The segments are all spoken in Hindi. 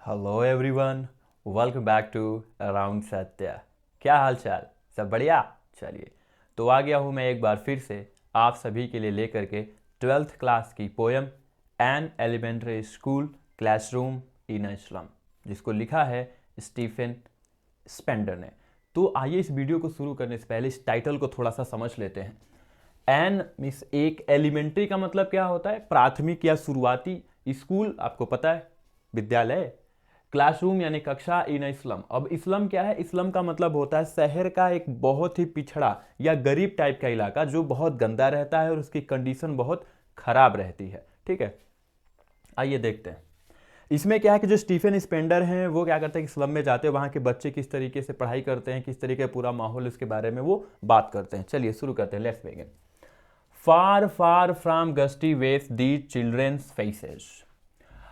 Hello everyone, welcome back to around Satya. क्या हाल चाल? सब बढ़िया। चलिए, तो आ गया हूँ मैं एक बार फिर से आप सभी के लिए लेकर के ट्वेल्थ क्लास की poem an elementary school classroom in a slum, जिसको लिखा है स्टीफन स्पेंडर ने। तो आइए इस वीडियो को शुरू करने से पहले इस टाइटल को थोड़ा सा समझ लेते हैं। एन मीन्स एक, एलिमेंट्री का मतलब क्या होता है? प्राथमिक या शुरुआती। स्कूल आपको पता है, विद्यालय। क्लासरूम यानी कक्षा। इन इस्लाम, अब इस्लाम क्या है? इस्लाम का मतलब होता है शहर का एक बहुत ही पिछड़ा या गरीब टाइप का इलाका जो बहुत गंदा रहता है और उसकी कंडीशन बहुत खराब रहती है। ठीक है, आइए देखते हैं इसमें क्या है कि जो स्टीफन स्पेंडर हैं वो क्या करते हैं कि स्लम में जाते हैं, वहाँ के बच्चे किस तरीके से पढ़ाई करते हैं, किस तरीके का पूरा माहौल, उसके बारे में वो बात करते हैं। चलिए शुरू करते हैं, let's begin. Far far from gusty वेस दी चिल्ड्रेन्स फेसेस।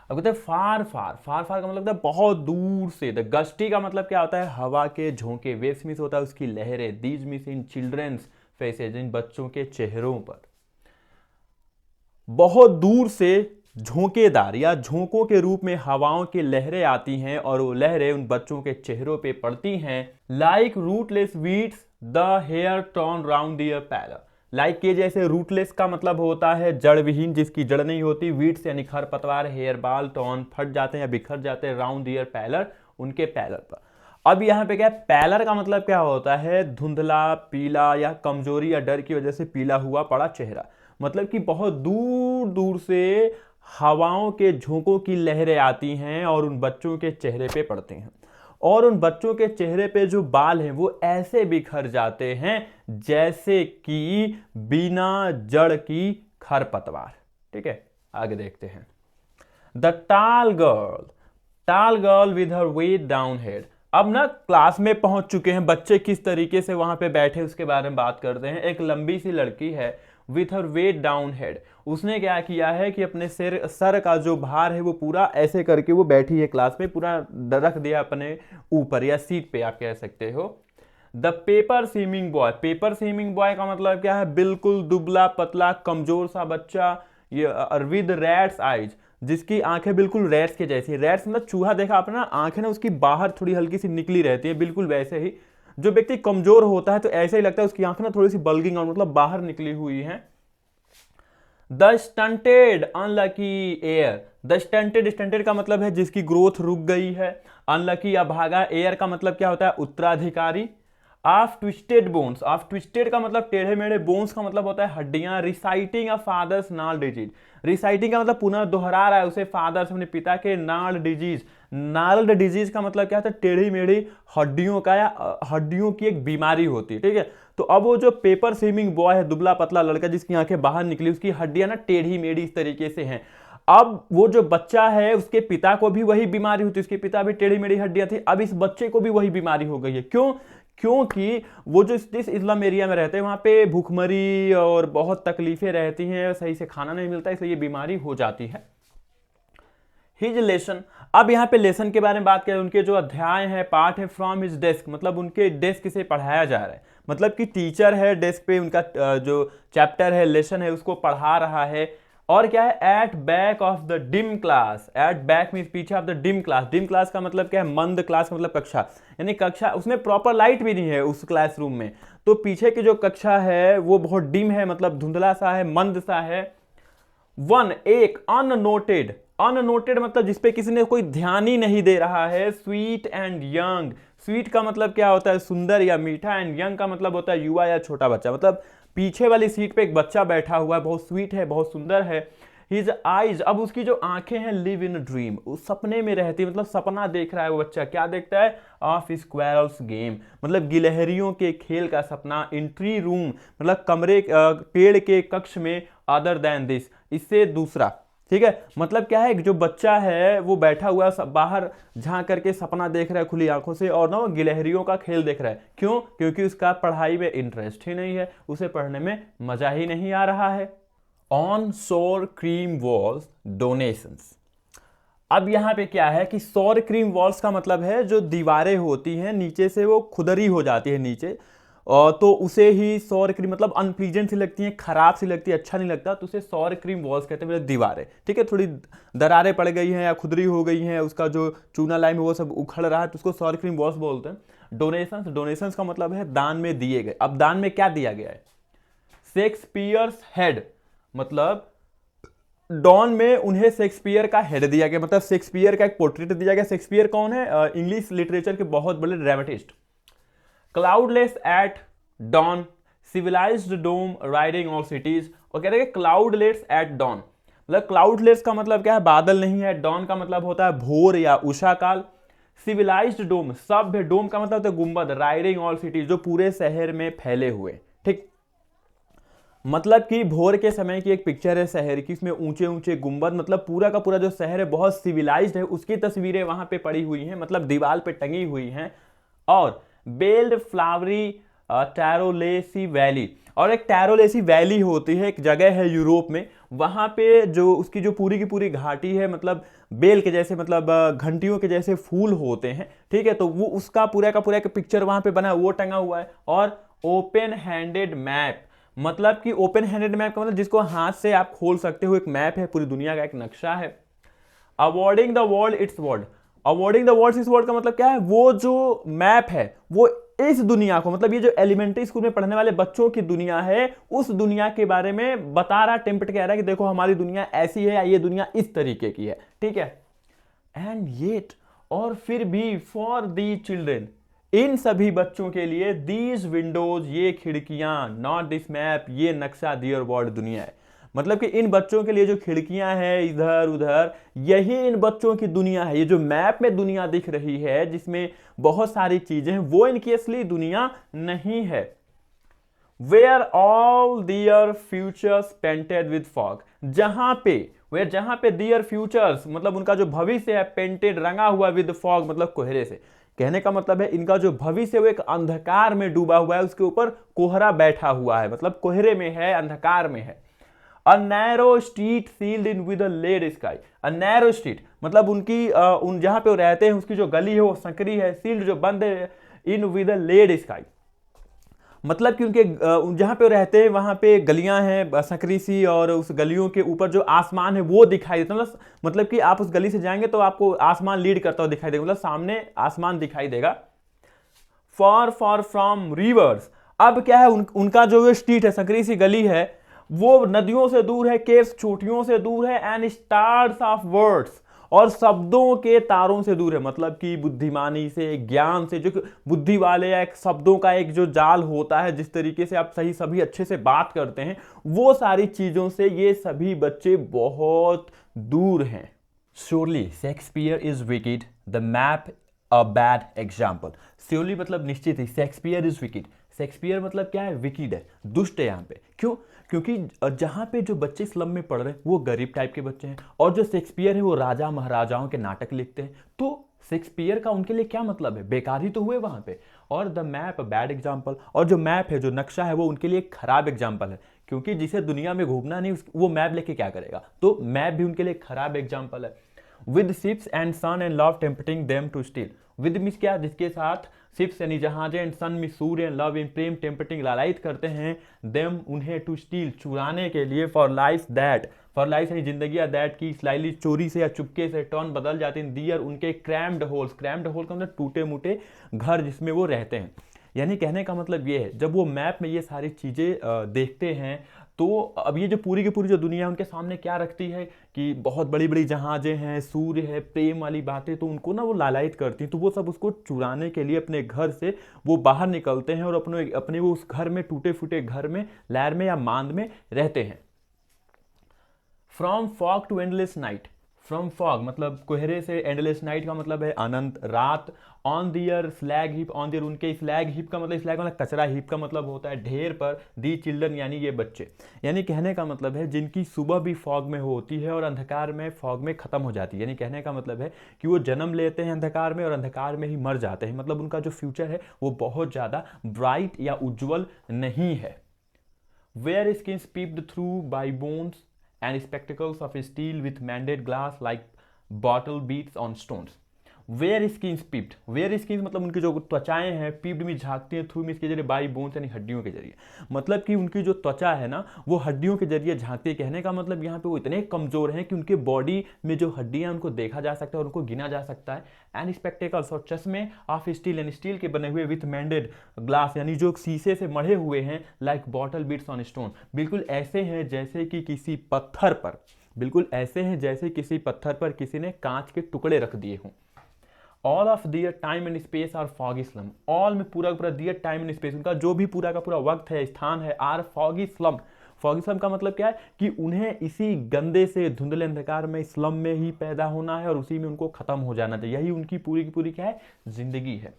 अब कहते हैं फार फार, फार फार का मतलब होता है बहुत दूर से। द गस्टी का मतलब क्या होता है? हवा के झोंके। वेव्स मीन्स होता है उसकी लहरें। These means in children's faces, इन बच्चों के चेहरों पर। बहुत दूर से झोंकेदार या झोंकों के रूप में हवाओं की लहरें आती हैं और वो लहरें उन बच्चों के चेहरों पे पड़ती हैं। Like rootless weeds the hair turn round their pallor. Like के जैसे, रूटलेस का मतलब होता है जड़ विहीन, जिसकी जड़ नहीं होती। वीड्स यानी खरपतवार, हेयर बाल, टर्न फट जाते हैं या बिखर जाते हैं, राउंड दियर पैलर, उनके पैलर पर। अब यहाँ पे क्या है? पैलर का मतलब क्या होता है? धुंधला, पीला या कमजोरी या डर की वजह से पीला हुआ पड़ा चेहरा। मतलब कि बहुत दूर दूर से हवाओं के झोंकों की लहरें आती हैं और उन बच्चों के चेहरे पे पड़ती हैं, और उन बच्चों के चेहरे पे जो बाल हैं वो ऐसे बिखर जाते हैं जैसे कि बिना जड़ की खरपतवार। ठीक है, आगे देखते हैं। The tall girl with her weighed down head. अब ना क्लास में पहुंच चुके हैं बच्चे, किस तरीके से वहां पे बैठे उसके बारे में बात करते हैं। एक लंबी सी लड़की है, with her weighed down head. उसने क्या किया है कि अपने सर का जो भार है वो पूरा ऐसे करके वो बैठी है क्लास में, पूरा रख दिया अपने ऊपर या सीट पे आप कह सकते हो। The paper seeming boy. Paper seeming boy का मतलब क्या है? बिल्कुल दुबला पतला कमजोर सा बच्चा, ये विद रैट्स आइज, जिसकी आंखें बिल्कुल रैट्स के जैसी। रैट्स मतलब चूहा, देखा आपने ना, आंखें ना उसकी बाहर थोड़ी हल्की सी निकली रहती है, बिल्कुल वैसे ही। जो व्यक्ति कमजोर होता है तो ऐसे ही लगता है उसकी आंखें ना थोड़ी सी बल्गिंग और मतलब बाहर निकली हुई है। The stunted unlucky air. The stunted, stunted का मतलब है जिसकी ग्रोथ रुक गई है। अनलकी या भागा। एयर का मतलब क्या होता है? उत्तराधिकारी। Of twisted bones. Of twisted का मतलब टेढ़े मेढ़े, बोन्स का मतलब होता है हड्डियां। रिसाइटिंग अ फादर्स नाल डिजीज। रिसाइटिंग का मतलब पुनः दोहरा रहा है उसे, फादर्स अपने पिता के, नाल डिजीज। नाल्ड डिजीज का मतलब क्या होता है? टेढ़ी मेढ़ी हड्डियों का या हड्डियों की एक बीमारी होती है। ठीक है, तो अब वो जो पेपर स्विमिंग बॉय है, दुबला पतला लड़का जिसकी आंखें बाहर निकली, उसकी हड्डियां ना टेढ़ी मेढ़ी इस तरीके से हैं। अब वो जो बच्चा है उसके पिता को भी वही बीमारी हुई थी, उसके पिता भी टेढ़ी मेढ़ी हड्डियां थी। अब इस बच्चे को भी वही बीमारी हो गई है। क्यों? क्योंकि वो जो जिस इस्लाम एरिया में रहते हैं वहां पे भूखमरी और बहुत तकलीफें रहती हैं, सही से खाना नहीं मिलता, इसलिए ये बीमारी हो जाती है। His lesson. अब यहाँ पे लेसन के बारे में बात करें, उनके जो अध्याय है, पाठ है, फ्रॉम हिज डेस्क, मतलब उनके डेस्क से पढ़ाया जा रहा है। मतलब कि टीचर है डेस्क पे, उनका जो चैप्टर है, लेसन है, उसको पढ़ा रहा है। और क्या है? At back of the dim class. At back mean पीछे of the dim class. Dim class का मतलब क्या है? मंद क्लास का मतलब कक्षा, यानी कक्षा उसमें प्रॉपर लाइट भी नहीं है उस क्लासरूम में, तो पीछे की जो कक्षा है वो बहुत डिम है, मतलब धुंधला सा है, मंद सा है। वन, एक, अननोटेड। अननोटेड मतलब जिसपे किसी ने कोई ध्यान ही नहीं दे रहा है। Sweet and young. स्वीट का मतलब क्या होता है? सुंदर या मीठा। एंड यंग का मतलब होता है युवा या छोटा बच्चा। मतलब पीछे वाली सीट पे एक बच्चा बैठा हुआ है, बहुत स्वीट है, बहुत सुंदर है। हिज आईज, अब उसकी जो आंखें हैं, लिव इन ड्रीम, उस सपने में रहती है, मतलब सपना देख रहा है वो बच्चा। क्या देखता है? ऑफ स्क्वायरल्स गेम, मतलब गिलहरियों के खेल का सपना। इन ट्री रूम, मतलब कमरे, पेड़ के कक्ष में। अदर देन दिस, इससे दूसरा। ठीक है, मतलब क्या है? जो बच्चा है वो बैठा हुआ है, बाहर झांक करके सपना देख रहा है खुली आंखों से, और ना वो गिलहरियों का खेल देख रहा है। क्यों? क्योंकि उसका पढ़ाई में इंटरेस्ट ही नहीं है, उसे पढ़ने में मजा ही नहीं आ रहा है। ऑन सोर क्रीम वॉल्स डोनेशंस। अब यहां पे क्या है कि सौर क्रीम वॉल्स का मतलब है जो दीवारें होती हैं नीचे से वो खुदरी हो जाती है नीचे, तो उसे ही सौर क्रीम मतलब अनप्लीजेंट सी लगती है, खराब सी लगती है, अच्छा नहीं लगता, तो उसे सौर क्रीम वॉल्स कहते हैं, मतलब दीवारें। ठीक है, थोड़ी दरारें पड़ गई हैं या खुदरी हो गई हैं, उसका जो चूना लाइम है वो सब उखड़ रहा है, तो उसको सौर क्रीम वॉल्स बोलते हैं। डोनेशंस, डोनेशंस का मतलब है दान में दिए गए। अब दान में क्या दिया गया है? शेक्सपियर्स हेड, मतलब डॉन में उन्हें शेक्सपियर का हेड दिया गया, मतलब शेक्सपियर का एक पोर्ट्रेट दिया गया। शेक्सपियर कौन है? इंग्लिश लिटरेचर के बहुत बड़े dramatist. Cloudless at dawn, civilized dome riding all cities. और कहते हैं क्लाउडलेस एट डॉन, मतलब क्लाउडलेस का मतलब क्या है? बादल नहीं है। डॉन का मतलब होता है भोर या उषा काल। सिविलाइज्ड डोम, सभ्य, डोम का मतलब होता है गुंबद। राइडिंग ऑल सिटीज, जो पूरे शहर में फैले हुए। ठीक, मतलब कि भोर के समय की एक पिक्चर है शहर की, इसमें ऊंचे ऊंचे गुंबद, मतलब पूरा का पूरा जो शहर है बहुत सिविलाइज्ड है, उसकी तस्वीरें वहां पे पड़ी हुई हैं, मतलब दीवार पे टंगी हुई हैं। और बेल्ड फ्लावरी टैरोलेसी वैली, और एक टैरोलेसी वैली होती है, एक जगह है यूरोप में, वहां पे जो उसकी जो पूरी की पूरी घाटी है, मतलब बेल के जैसे, मतलब घंटियों के जैसे फूल होते हैं। ठीक है, तो वो उसका पूरा का पूरा एक पिक्चर वहां पे बना है, वो टंगा हुआ है। और ओपन हैंडेड मैप, मतलब कि ओपन हैंडेड मैप का मतलब जिसको हाथ से आप खोल सकते हो, एक मैप है, पूरी दुनिया का एक नक्शा है। Awarding the world it's world, awarding the world it's world का मतलब क्या है? वो जो मैप है वो इस दुनिया को, मतलब ये जो एलिमेंट्री स्कूल में पढ़ने वाले बच्चों की दुनिया है, उस दुनिया के बारे में बता रहा, टेम्पट कह रहा है कि देखो हमारी दुनिया ऐसी है, ये दुनिया इस तरीके की है। ठीक है, एंड येट, और फिर भी, फॉर दी चिल्ड्रेन, इन सभी बच्चों के लिए, दीज विंडोज, ये खिड़कियां, नॉट दिस मैप, ये नक्शा, दियर वर्ल्ड, दुनिया है। मतलब कि इन बच्चों के लिए जो खिड़कियां हैं इधर उधर, यही इन बच्चों की दुनिया है। ये जो मैप में दुनिया दिख रही है जिसमें बहुत सारी चीजें हैं, वो इनकी असली दुनिया नहीं है। Where all their futures painted with fog, जहां पे, वेयर, जहां पे दियर फ्यूचर्स, मतलब उनका जो भविष्य है, पेंटेड, रंगा हुआ, विद फॉग मतलब कोहरे से। कहने का मतलब है इनका जो भविष्य है वो एक अंधकार में डूबा हुआ है, उसके ऊपर कोहरा बैठा हुआ है, मतलब कोहरे में है, अंधकार में है। A narrow street sealed in with a lead sky, a narrow street मतलब उनकी उन जहां पे वो रहते हैं उसकी जो गली है वो संकरी है, सील्ड जो बंद है, in with a lead sky, मतलब कि उनके जहां पे वो रहते हैं वहां पे गलियां हैं संकरी सी, और उस गलियों के ऊपर जो आसमान है वो दिखाई देता है, मतलब कि आप उस गली से जाएंगे तो आपको आसमान लीड करता हुआ दिखाई देगा, मतलब सामने आसमान दिखाई देगा। फॉर फॉर फ्रॉम रिवर्स, अब क्या है, उनका जो स्ट्रीट है, संकरी सी गली है, वो नदियों से दूर है, केव्स, चोटियों से दूर है, एंड स्टार्स ऑफ वर्ड्स, और शब्दों के तारों से दूर है, मतलब कि बुद्धिमानी से, ज्ञान से, जो बुद्धि वाले या एक शब्दों का एक जो जाल होता है, जिस तरीके से आप सही सभी अच्छे से बात करते हैं, वो सारी चीजों से ये सभी बच्चे बहुत दूर हैं। Surely Shakespeare is wicked, the map a bad example. Surely मतलब निश्चित ही, शेक्सपियर इज विकिड, शेक्सपियर मतलब क्या है? विकिड है, दुष्ट है यहाँ पे। क्यों? क्योंकि जहां पे जो बच्चे स्लम में पढ़ रहे हैं वो गरीब टाइप के बच्चे हैं, और जो शेक्सपियर है वो राजा महाराजाओं के नाटक लिखते हैं, तो शेक्सपियर का उनके लिए क्या मतलब है? बेकार ही तो हुए वहां पे। और द मैप बैड एग्जाम्पल, और जो मैप है, जो नक्शा है, वो उनके लिए एक खराब एग्जाम्पल है, क्योंकि जिसे दुनिया में घूमना नहीं वो मैप लेके क्या करेगा, तो मैप भी उनके लिए खराब एग्जाम्पल है। With ships and sun and love tempting them to steal, with means क्या? जिसके साथ शिप्स यानी जहाजें, एंड सन में सूर्य, एंड लव इन प्रेम, टेम्पटिंग लालायित करते हैं, देम उन्हें, टू स्टील चुराने के लिए, for life that, for life यानी जिंदगी, दैट की स्लाइली चोरी से या चुपके से, टर्न बदल जाती हैं, दियर उनके क्रैम्ड होल्स, क्रैम्ड होल का मतलब टूटे मुटे घर जिसमें वो रहते हैं। यानी कहने का मतलब ये है, जब वो मैप में ये सारी चीजें देखते हैं, तो अब ये जो पूरी की पूरी जो दुनिया है उनके सामने क्या रखती है कि बहुत बड़ी बड़ी जहाजें हैं, सूर्य है, प्रेम वाली बातें, तो उनको ना वो लालायित करती हैं, तो वो सब उसको चुराने के लिए अपने घर से वो बाहर निकलते हैं, और अपने अपने वो उस घर में, टूटे फूटे घर में, लहर में या मांद में रहते हैं। From fog to endless night, from fog मतलब कोहरे से, एंडलेस नाइट का मतलब है अनंत रात। On their slag heap, on their उनके स्लैग हीप का मतलब, स्लैग मतलब कचरा, हीप का मतलब होता है ढेर पर, दी चिल्ड्रन यानी ये बच्चे। यानी कहने का मतलब है जिनकी सुबह भी फॉग में होती है और अंधकार में, फॉग में खत्म हो जाती है। यानी कहने का मतलब है कि वो जन्म लेते हैं अंधकार में और अंधकार में ही मर जाते हैं, मतलब उनका जो फ्यूचर है वो बहुत ज़्यादा ब्राइट या उज्ज्वल नहीं है। Where skins peeped through by bones and spectacles of steel with mended glass like bottle beats on stones. Where skins peeped, where skins मतलब उनकी जो त्वचाएं हैं, पिप्ड में झांकती हैं, थ्रू में इसके जरिए बाई बोन्स यानी हड्डियों के जरिए, मतलब कि उनकी जो त्वचा है ना वो हड्डियों के जरिए झांकती है। कहने का मतलब यहाँ पे वो इतने कमजोर हैं कि उनके बॉडी में जो हड्डियां उनको देखा जा सकता है और उनको गिना जा सकता है। एंड स्पेक्टेकल्स और चश्मे ऑफ स्टील एंड स्टील के बने हुए विथ मेंडेड ग्लास यानी जो शीशे से मढ़े हुए हैं, like bottle bits on stone, बिल्कुल ऐसे हैं जैसे कि किसी पत्थर पर, बिल्कुल ऐसे हैं जैसे किसी पत्थर पर किसी ने कांच के टुकड़े रख दिए हों। All of their time and space are foggy slum, all में पूरा पूरा दियर टाइम एंड स्पेस, उनका जो भी पूरा का पूरा वक्त है, स्थान है, are foggy slum. Foggy slum का मतलब क्या है कि उन्हें इसी गंदे से धुंधले अंधकार में, स्लम में ही पैदा होना है और उसी में उनको खत्म हो जाना चाहिए, यही उनकी पूरी की पूरी क्या है, जिंदगी है।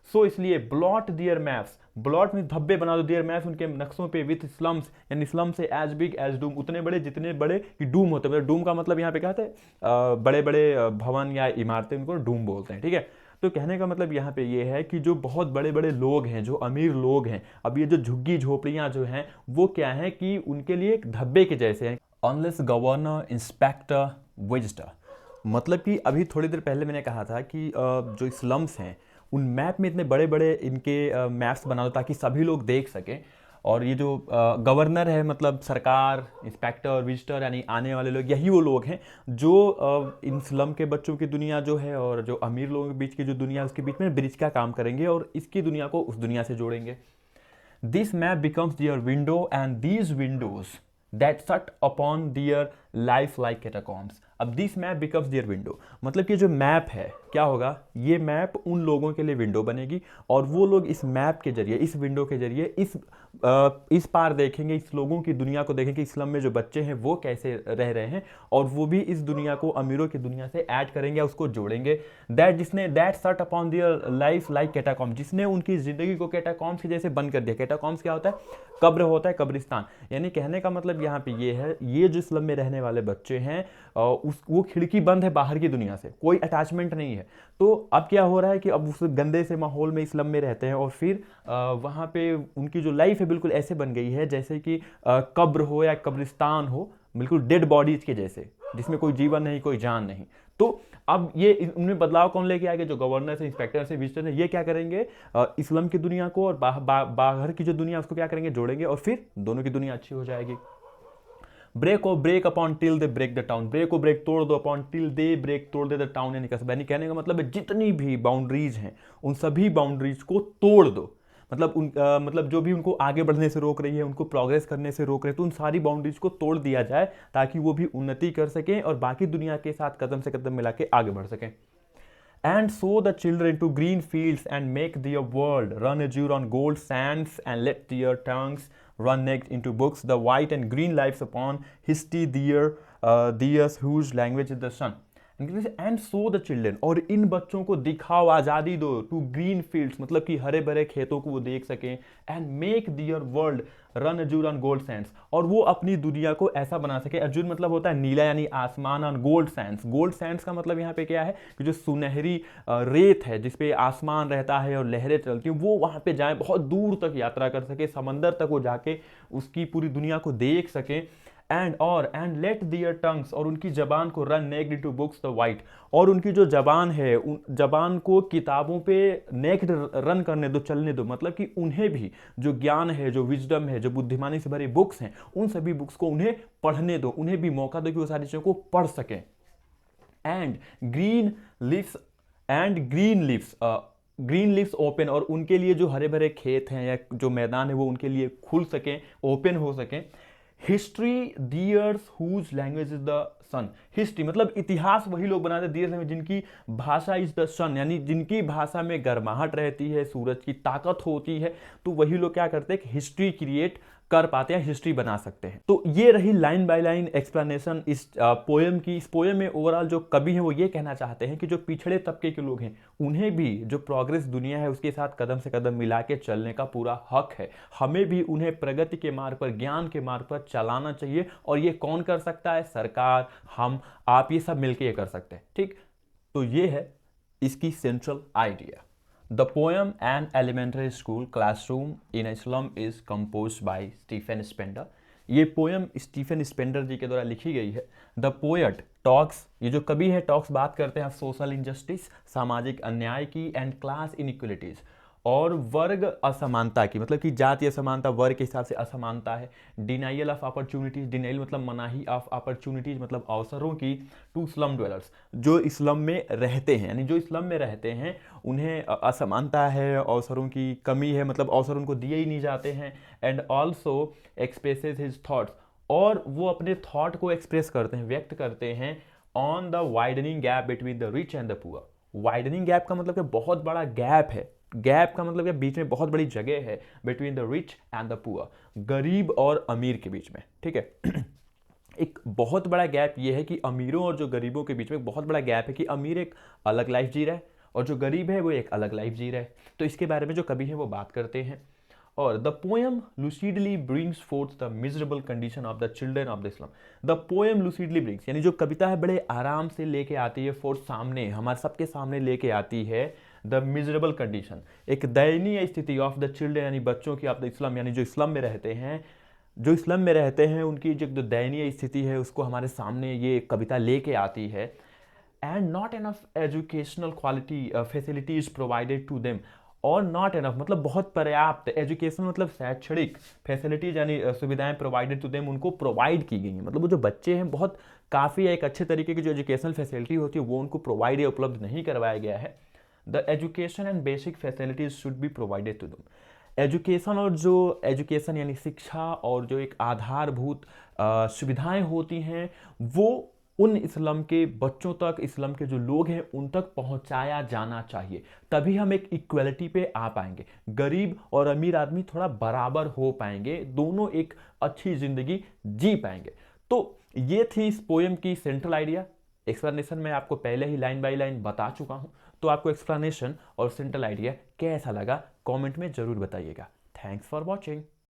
सो इसलिए ब्लॉट दियर मैप्स, ब्लॉट में धब्बे बना दो, दियर मैप्स उनके नक्शों पे, विथ स्लम्स यानी स्लम से एज बिग एज डूम, उतने बड़े जितने बड़े कि डूम होते हैं। डूम का मतलब यहाँ पे क्या है, बड़े बड़े भवन या इमारतें, उनको डूम बोलते हैं, ठीक है। तो कहने का मतलब यहाँ पे ये है कि जो बहुत बड़े बड़े लोग हैं, जो अमीर लोग हैं, अब ये जो झुग्गी झोपड़ियाँ जो हैं वो क्या है कि उनके लिए एक धब्बे के जैसे हैं। अनलेस गवर्नर इंस्पेक्टर विजिटर, मतलब कि अभी थोड़ी देर पहले मैंने कहा था कि जो स्लम्स हैं उन मैप में इतने बड़े बड़े इनके मैप्स बना दो ताकि सभी लोग देख सकें। और ये जो गवर्नर है मतलब सरकार, इंस्पेक्टर, विजिटर यानी आने वाले लोग, यही वो लोग हैं जो इन स्लम के बच्चों की दुनिया जो है और जो अमीर लोगों के बीच की जो दुनिया, उसके बीच में ब्रिज का काम करेंगे और इसकी दुनिया को उस दुनिया से जोड़ेंगे। This map becomes their window and these windows that shut upon their life like catacombs. अब this map becomes their window, मतलब कि जो मैप है क्या होगा, ये मैप उन लोगों के लिए विंडो बनेगी और वो लोग इस मैप के जरिए, इस विंडो के जरिए इस पार देखेंगे, इस लोगों की दुनिया को देखेंगे, इस्लाम में जो बच्चे हैं वो कैसे रह रहे हैं और वो भी इस दुनिया को अमीरों की दुनिया से ऐड करेंगे, उसको जोड़ेंगे। That shut upon their life like catacombs, जिसने उनकी जिंदगी को कैटाकॉम्स के जैसे बंद कर दिया। कैटाकॉम्स क्या होता है, कब्र होता है, कब्रिस्तान। यानी कहने का मतलब यहाँ पे ये है, ये जो इस्लाम में रहने वाले बच्चे हैं वो खिड़की बंद है बाहर की दुनिया से, कोई अटैचमेंट नहीं है। तो अब क्या हो रहा है कि अब उस गंदे से माहौल में इस्लाम में रहते हैं और फिर वहाँ पे उनकी जो लाइफ है बिल्कुल ऐसे बन गई है जैसे कि कब्र हो या कब्रिस्तान हो, बिल्कुल डेड बॉडीज के जैसे, जिसमें कोई जीवन नहीं, कोई जान नहीं। तो अब ये उनमें बदलाव कौन लेके आएंगे, जो गवर्नर से, इंस्पेक्टर से, विजिटर है, ये क्या करेंगे, इस्लाम की दुनिया को और बाहर की जो दुनिया उसको क्या करेंगे, जोड़ेंगे और फिर दोनों की दुनिया अच्छी हो जाएगी। Break upon till they break the town, break को ब्रेक तोड़ दो, अपॉन टिल दे ब्रेक तोड़ दे द टाउन यानी कस्बा। यानी कहने का मतलब है जितनी भी बाउंड्रीज हैं उन सभी बाउंड्रीज को तोड़ दो, मतलब मतलब जो भी उनको आगे बढ़ने से रोक रही है, उनको प्रोग्रेस करने से रोक रहे हैं, तो उन सारी बाउंड्रीज को तोड़ दिया जाए ताकि वो भी उन्नति कर सकें और बाकी दुनिया के साथ कदम से कदम मिला के आगे बढ़ सकें। And sow the children to green fields and make their world run azure on gold sands and let their tongues run naked into books, the white and green lives upon history theirs whose language is the sun. And so the children, और इन बच्चों को दिखाओ, आज़ादी दो, टू ग्रीन फील्ड्स मतलब कि हरे भरे खेतों को वो देख सकें, and make their world run azure on gold sands, और वो अपनी दुनिया को ऐसा बना सके। अजूर मतलब होता है नीला यानी आसमान, on gold Sands, gold Sands का मतलब यहाँ पे क्या है कि जो सुनहरी रेत है जिसपे आसमान रहता है और लहरें चलती हैं, वो वहाँ पे जाए, बहुत दूर तक यात्रा कर सके, समंदर तक वो जाके उसकी पूरी दुनिया को देख सके। एंड लेट दियर टंग्स, और उनकी जबान को run naked into books the white, और उनकी जो जबान है उन जबान को किताबों पे नेक्ड रन करने दो, चलने दो, मतलब कि उन्हें भी जो ज्ञान है, जो विजडम है, जो बुद्धिमानी से भरी बुक्स हैं, उन सभी बुक्स को उन्हें पढ़ने दो, उन्हें भी मौका दो कि वो सारी चीज़ों को पढ़ सकें। एंड ग्रीन लिव्स ओपन, और उनके लिए जो हरे भरे खेत हैं या जो मैदान है वो उनके लिए खुल सकें, ओपन हो सकें। History theirs whose language is the sun, history मतलब इतिहास वही लोग बनाते हैं, दियर्स जिनकी भाषा इज द सन, यानी जिनकी भाषा में गर्माहट रहती है, सूरज की ताकत होती है, तो वही लोग क्या करते हैं, हिस्ट्री क्रिएट कर पाते हैं, हिस्ट्री बना सकते हैं। तो ये रही लाइन बाय लाइन एक्सप्लेनेशन इस पोएम की। इस पोएम में ओवरऑल जो कवि हैं वो ये कहना चाहते हैं कि जो पिछड़े तबके के लोग हैं उन्हें भी जो प्रोग्रेस दुनिया है उसके साथ कदम से कदम मिला के चलने का पूरा हक है। हमें भी उन्हें प्रगति के मार्ग पर, ज्ञान के मार्ग पर चलाना चाहिए, और ये कौन कर सकता है, सरकार, हम, आप, ये सब मिलकर ये कर सकते हैं। ठीक, तो ये है इसकी central idea. The poem An Elementary School Classroom in a Slum is composed by Stephen Spender. ये पोयम स्टीफन स्पेंडर जी के द्वारा लिखी गई है। द पोएट टॉक्स, ये जो कवि है टॉक्स बात करते हैं सोशल इनजस्टिस, सामाजिक अन्याय की, एंड क्लास इनइक्वलिटीज, और वर्ग असमानता की, मतलब कि जातीय असमानता, वर्ग के हिसाब से असमानता है। डिनाइयल ऑफ अपॉर्चुनिटीज, डिनाइल मतलब मनाही ऑफ अपॉर्चुनिटीज मतलब अवसरों की, टू स्लम ड्वेलर्स, जो इस्लाम में रहते हैं, यानी जो इस्लाम में रहते हैं उन्हें असमानता है, अवसरों की कमी है, मतलब अवसर उनको दिए ही नहीं जाते हैं। And also expresses his thoughts, और वो अपने थॉट को एक्सप्रेस करते हैं, व्यक्त करते हैं on the widening gap between the rich and the poor. Widening gap का मतलब कि बहुत बड़ा गैप है, गैप का मतलब कि बीच में बहुत बड़ी जगह है, between the rich and the poor, गरीब और अमीर के बीच में, ठीक है। एक बहुत बड़ा गैप ये है कि अमीरों और जो गरीबों के बीच में बहुत बड़ा गैप है कि अमीर एक अलग लाइफ जी रहा है और जो गरीब है वो एक अलग लाइफ जी रहा है। तो इसके बारे में जो कवि है वो बात करते हैं। और the poem lucidly brings forth the miserable condition of the children of the slum. The poem lucidly brings, यानी जो कविता है बड़े आराम से लेके आती है फोर्थ, सामने हमारे सबके सामने लेके आती है द मिजरेबल कंडीशन, एक दयनीय स्थिति ऑफ द चिल्ड्रन, यानी बच्चों की ऑफ द इस्लाम, यानी जो इस्लाम में रहते हैं, जो इस्लाम में रहते हैं उनकी जो दयनीय स्थिति है उसको हमारे सामने ये कविता लेके आती है। And not enough educational quality facilities provided to them, और नॉट एनफ मतलब बहुत पर्याप्त, एजुकेशन मतलब शैक्षणिक, फैसिलिटीज यानी सुविधाएं प्रोवाइडेड टू देम उनको प्रोवाइड की गई हैं, मतलब वो जो बच्चे हैं बहुत काफ़ी एक अच्छे तरीके की जो एजुकेशनल फैसिलिटी होती है वो उनको प्रोवाइड या उपलब्ध नहीं करवाया गया है। The education and basic facilities should be provided to them. Education और जो एजुकेशन यानी शिक्षा और जो एक आधारभूत सुविधाएं होती हैं वो उन इस्लाम के बच्चों तक, इस्लाम के जो लोग हैं उन तक पहुंचाया जाना चाहिए, तभी हम एक इक्वलिटी पे आ पाएंगे, गरीब और अमीर आदमी थोड़ा बराबर हो पाएंगे, दोनों एक अच्छी जिंदगी जी पाएंगे। तो ये थी इस पोएम की सेंट्रल आइडिया। एक्सप्लेनेशन मैं आपको पहले ही लाइन बाय लाइन बता चुका हूं, तो आपको एक्सप्लेनेशन और सेंट्रल आइडिया कैसा लगा कमेंट में जरूर बताइएगा। Thanks for watching.